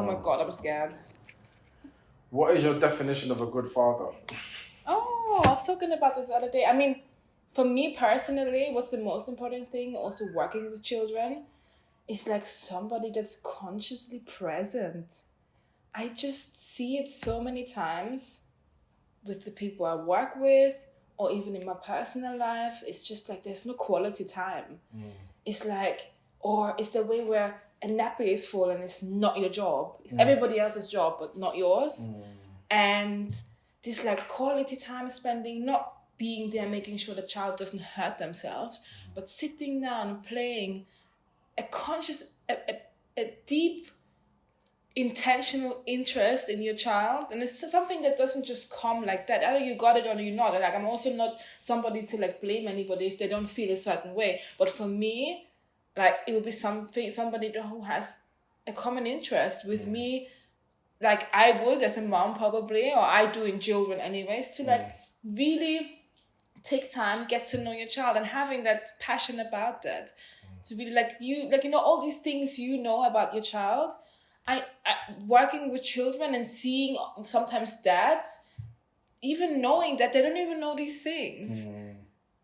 Oh my God, I'm scared. What is your definition of a good father? Oh, I was talking about this the other day. I mean, for me personally, what's the most important thing, also working with children, is like somebody that's consciously present. I just see it so many times with the people I work with, or even in my personal life. It's just like there's no quality time. It's like, or it's the way where a nappy is full and it's not your job. It's everybody else's job, but not yours. And this like quality time spending, not being there, making sure the child doesn't hurt themselves, but sitting down and playing a conscious, a deep, intentional interest in your child. And it's something that doesn't just come like that. Either you got it or you're not. Like, I'm also not somebody to like blame anybody if they don't feel a certain way. But for me, like, it would be somebody who has a common interest with me, like I would as a mom probably, or I do in children anyways, to like really take time, get to know your child, and having that passion about that. To really all these things about your child. I working with children and seeing sometimes dads even knowing that they don't even know these things,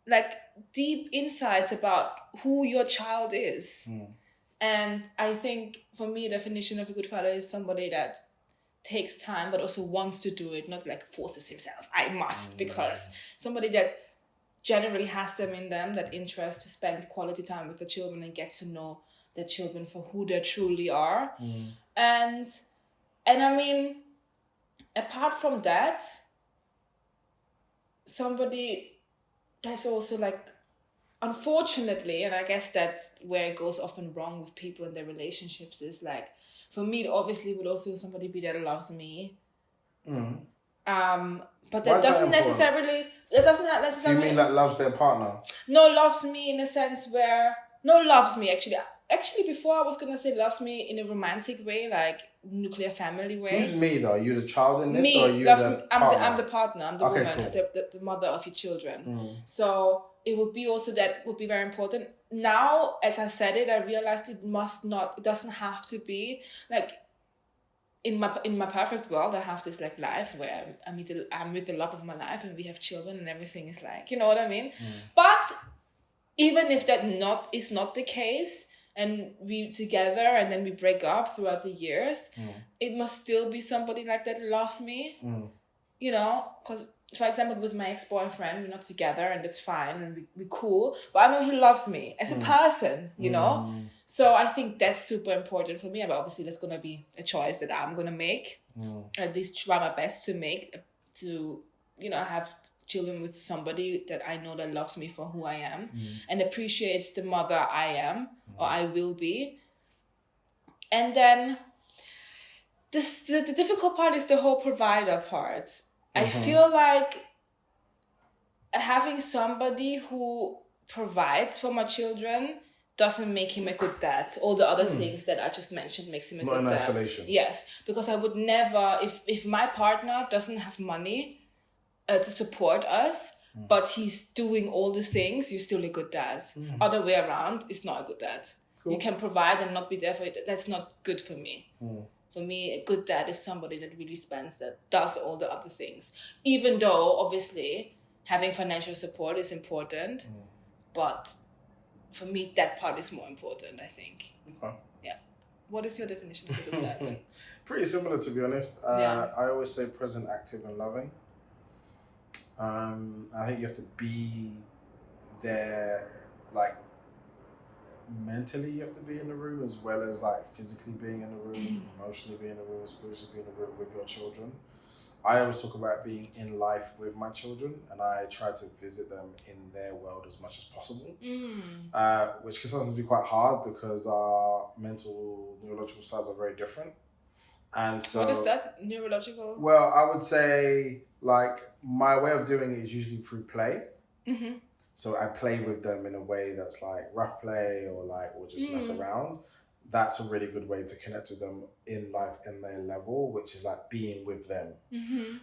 like deep insights about who your child is. And I think for me, the definition of a good father is somebody that takes time but also wants to do it, not like forces himself, I must, because somebody that generally has them in them, that interest to spend quality time with the children and get to know the children for who they truly are. And I mean, apart from that, somebody that's also like, unfortunately, and I guess that's where it goes often wrong with people in their relationships, is like, for me, it obviously would also somebody be that loves me. But that doesn't necessarily... Do you mean that loves their partner? No, loves me in a sense where... No, loves me, actually. Actually, before I was going to say loves me in a romantic way, like nuclear family way. Who's me, though? Are you the child in this, me, or are you loves the me. partner? I'm the partner. I'm the woman, cool. the mother of your children. So it would be also, that would be very important. Now, as I said it, I realized it doesn't have to be like... In my perfect world, I have this like life where I'm with the love of my life and we have children and everything is like, you know what I mean? But even if that is not the case, and we together and then we break up throughout the years, it must still be somebody like that loves me, you know? Because, for example, with my ex-boyfriend, we're not together and it's fine and we're cool, but I know he loves me as a person, you know? So I think that's super important for me. But obviously that's going to be a choice that I'm going to make, at least try my best to make, to, have children with somebody that I know that loves me for who I am and appreciates the mother I am or I will be. And then the difficult part is the whole provider part. I feel like having somebody who provides for my children doesn't make him a good dad. All the other things that I just mentioned makes him a good dad. Not in isolation. Yes, because I would never, if my partner doesn't have money to support us, but he's doing all the things, you're still a good dad. Other way around, it's not a good dad. Cool. You can provide and not be there for it. That's not good for me. For me, a good dad is somebody that really does all the other things. Even though, obviously, having financial support is important, but for me, that part is more important, I think. Okay. Yeah. What is your definition of a good dad? Pretty similar, to be honest. I always say present, active, and loving. I think you have to be there, like, mentally you have to be in the room, as well as like physically being in the room, emotionally being in the room, spiritually being in the room with your children. I always talk about being in life with my children, and I try to visit them in their world as much as possible, which can sometimes be quite hard because our mental, neurological sides are very different. And so, what is that, neurological? Well, I would say like my way of doing it is usually through play. So I play with them in a way that's like rough play or just mess around. that's a really good way to connect with them in life in their level, which is like being with them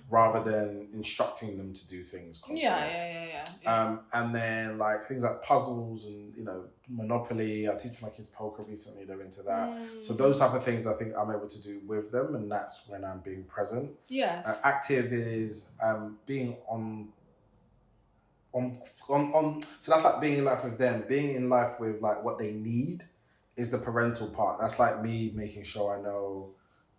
rather than instructing them to do things constantly. And then like things like puzzles and, you know, Monopoly. I teach my kids poker recently, they're into that. So those type of things I think I'm able to do with them, and that's when I'm being present. Yes. Active is being on, so that's like being in life with them. Being in life with like what they need is the parental part. That's like me making sure I know,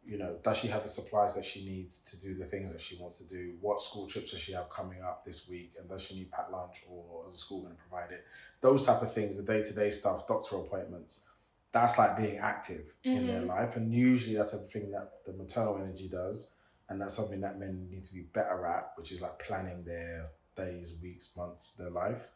you know, does she have the supplies that she needs to do the things that she wants to do? What school trips does she have coming up this week? And does she need packed lunch, or is the school going to provide it? Those type of things, the day-to-day stuff, doctor appointments, that's like being active in their life. And usually that's a thing that the maternal energy does. And that's something that men need to be better at, which is like planning their days, weeks, months, their life.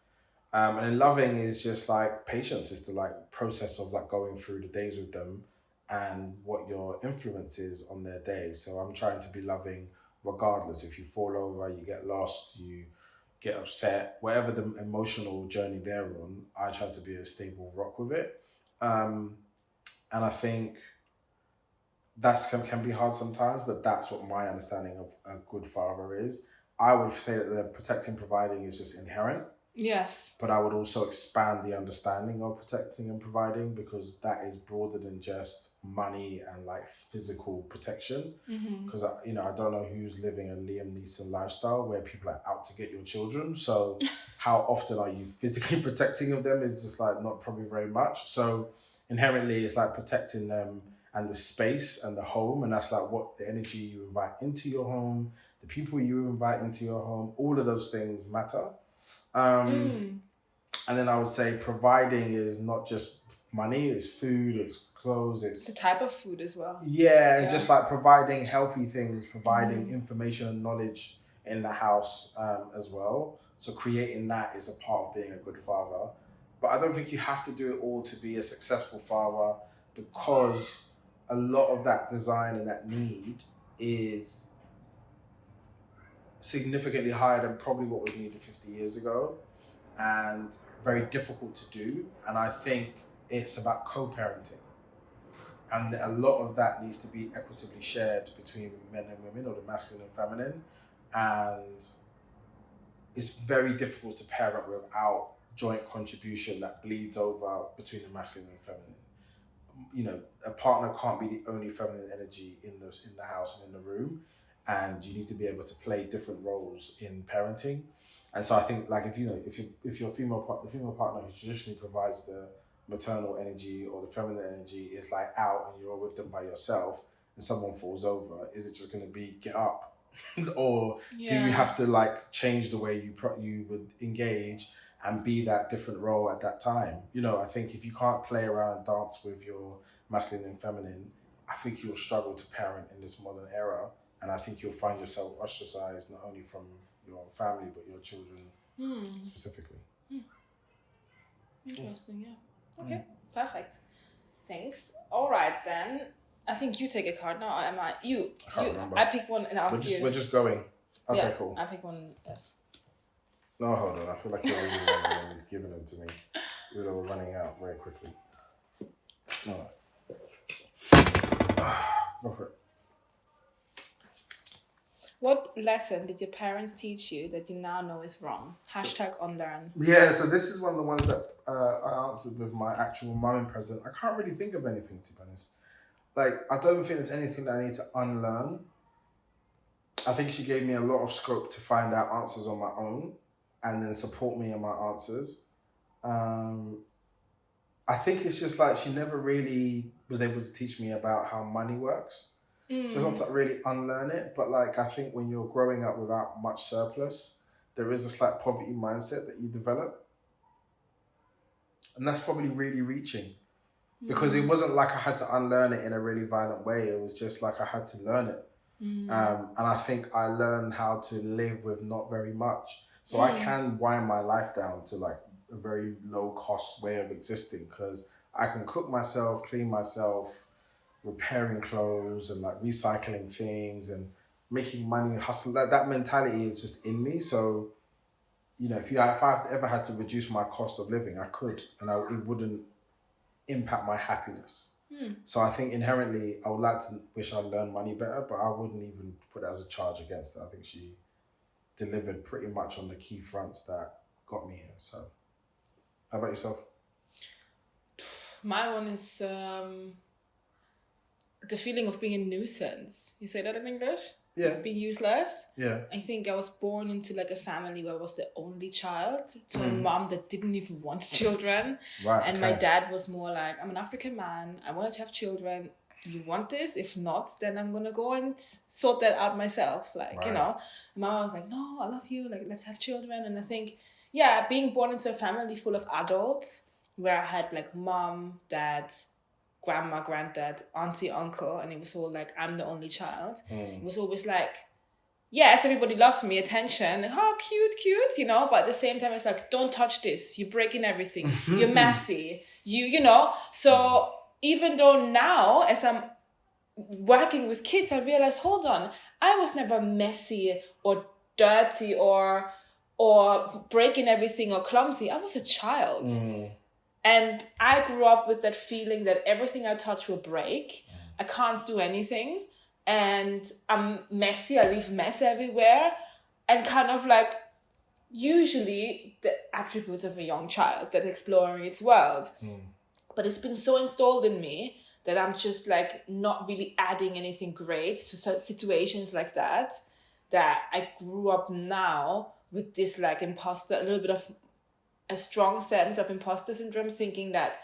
And then loving is just like patience. It's the like process of like going through the days with them and what your influence is on their day. So I'm trying to be loving regardless. If you fall over, you get lost, you get upset, whatever the emotional journey they're on, I try to be a stable rock with it. And I think that's can be hard sometimes, but that's what my understanding of a good father is. I would say that the protecting, providing is just inherent. Yes. But I would also expand the understanding of protecting and providing, because that is broader than just money and like physical protection. Because I don't know who's living a Liam Neeson lifestyle where people are out to get your children. So how often are you physically protecting of them is just like not probably very much. So inherently it's like protecting them and the space and the home, and that's like what the energy you invite into your home, the people you invite into your home, all of those things matter. And then I would say providing is not just money, it's food, it's clothes, it's the type of food as well. Yeah, and just like providing healthy things, providing information and knowledge in the house as well. So creating that is a part of being a good father. But I don't think you have to do it all to be a successful father, because a lot of that design and that need is significantly higher than probably what was needed 50 years ago, and very difficult to do. And I think it's about co-parenting. And a lot of that needs to be equitably shared between men and women, or the masculine and feminine. And it's very difficult to parent without joint contribution that bleeds over between the masculine and feminine. You know, a partner can't be the only feminine energy in the house and in the room. And you need to be able to play different roles in parenting. And so I think, like, if your female partner who traditionally provides the maternal energy or the feminine energy is like out and you're with them by yourself and someone falls over, is it just going to be get up? Or do you have to like change the way you would engage and be that different role at that time? You know, I think if you can't play around and dance with your masculine and feminine, I think you'll struggle to parent in this modern era. And I think you'll find yourself ostracized not only from your family, but your children specifically. Interesting, yeah. Okay, perfect. Thanks. All right, then. I think you take a card now, or am I? You. I pick one and ask you. We're just going. Okay, yeah, cool. I pick one, yes. No, hold on. I feel like you're really giving them to me. Even though we're running out very quickly. All right. Go for it. What lesson did your parents teach you that you now know is wrong? #unlearn. Yeah, so this is one of the ones that I answered with my actual mum present. I can't really think of anything, to be honest. Like, I don't think there's anything that I need to unlearn. I think she gave me a lot of scope to find out answers on my own and then support me in my answers. I think it's just like she never really was able to teach me about how money works. So it's not to really unlearn it, but like I think when you're growing up without much surplus, there is a slight poverty mindset that you develop. And that's probably really reaching. Because it wasn't like I had to unlearn it in a really violent way. It was just like I had to learn it. And I think I learned how to live with not very much. So I can wind my life down to like a very low cost way of existing, because I can cook myself, clean myself, repairing clothes and like recycling things and making money, hustle. That mentality is just in me. So, you know, if I ever had to reduce my cost of living, I could, and it wouldn't impact my happiness. So I think inherently I would like to wish I learned money better, but I wouldn't even put that as a charge against her. I think she delivered pretty much on the key fronts that got me here. So how about yourself? My one is the feeling of being a nuisance. You say that in English? Yeah. Being useless. Yeah. I think I was born into like a family where I was the only child to a mom that didn't even want children. Right. And my dad was more like, I'm an African man. I wanted to have children. You want this? If not, then I'm going to go and sort that out myself. Like, you know, my mom was like, no, I love you. Like, let's have children. And I think, yeah, being born into a family full of adults where I had like mom, dad, grandma, granddad, auntie, uncle, and it was all like, I'm the only child. It was always like, yes, everybody loves me, attention, like, oh, cute, you know, but at the same time, it's like, don't touch this, you're breaking everything, you're messy, you know, so even though now, as I'm working with kids, I realized, hold on, I was never messy or dirty or breaking everything or clumsy. I was a child. And I grew up with that feeling that everything I touch will break. I can't do anything. And I'm messy. I leave mess everywhere. And kind of like usually the attributes of a young child that's exploring its world. But it's been so installed in me that I'm just like not really adding anything great to situations like that I grew up now with this like imposter, a little bit of a strong sense of imposter syndrome, thinking that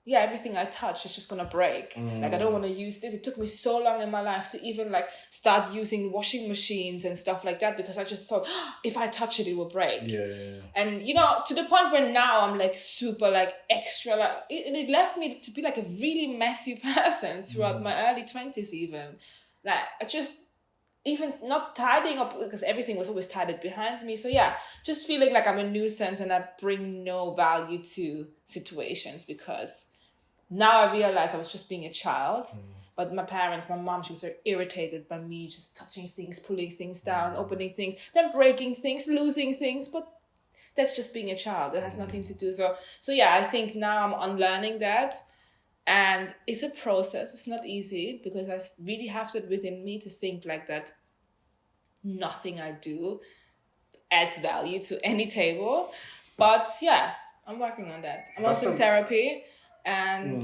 everything I touch is just gonna break. Like I don't want to use this. It took me so long in my life to even like start using washing machines and stuff like that because I just thought if I touch it, it will break. And you know, to the point where now I'm like super like extra like it left me to be like a really messy person throughout my early 20s even. Like I just even not tidying up because everything was always tidied behind me. So yeah, just feeling like I'm a nuisance and I bring no value to situations because now I realize I was just being a child. But my parents, my mom, she was very irritated by me just touching things, pulling things down, opening things, then breaking things, losing things. But that's just being a child. That has nothing to do. So yeah, I think now I'm unlearning that. And it's a process. It's not easy because I really have that within me to think like that. Nothing I do adds value to any table. But yeah, I'm working on that. I'm also in therapy and,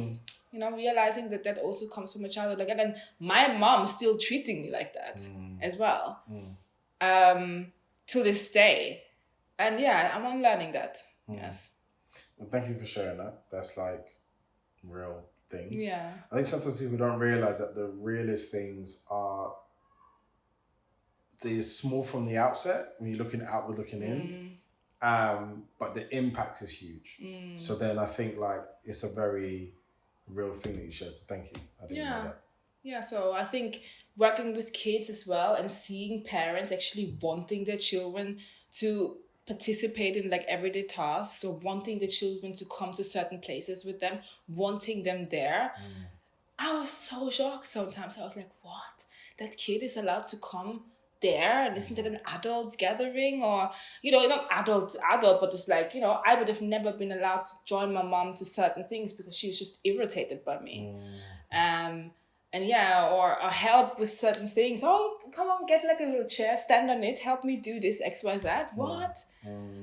you know, realizing that also comes from a childhood. Like, and my mom's still treating me like that as well. To this day. And yeah, I'm unlearning that. Yes. Well, thank you for sharing that. That's like real things. Yeah. I think sometimes people don't realize that the realest things are they're small from the outset when you're looking outward, looking in. But the impact is huge. So then I think like it's a very real thing that you share. So thank you. I didn't know that. Yeah, so I think working with kids as well and seeing parents actually wanting their children to participate in like everyday tasks, so wanting the children to come to certain places with them, wanting them there. I was so shocked sometimes. I was like, what? That kid is allowed to come there and isn't it an adult's gathering or, you know, not adult, but it's like, you know, I would have never been allowed to join my mom to certain things because she was just irritated by me. And yeah, or help with certain things. Oh, come on, get like a little chair, stand on it, help me do this, X, Y, Z. What?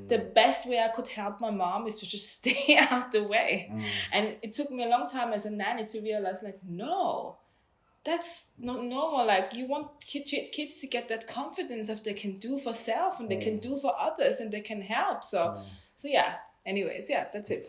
The best way I could help my mom is to just stay out the way. And it took me a long time as a nanny to realize like, no, that's not normal. Like you want kids to get that confidence of they can do for self and they can do for others and they can help. So yeah, anyways, yeah, that's it.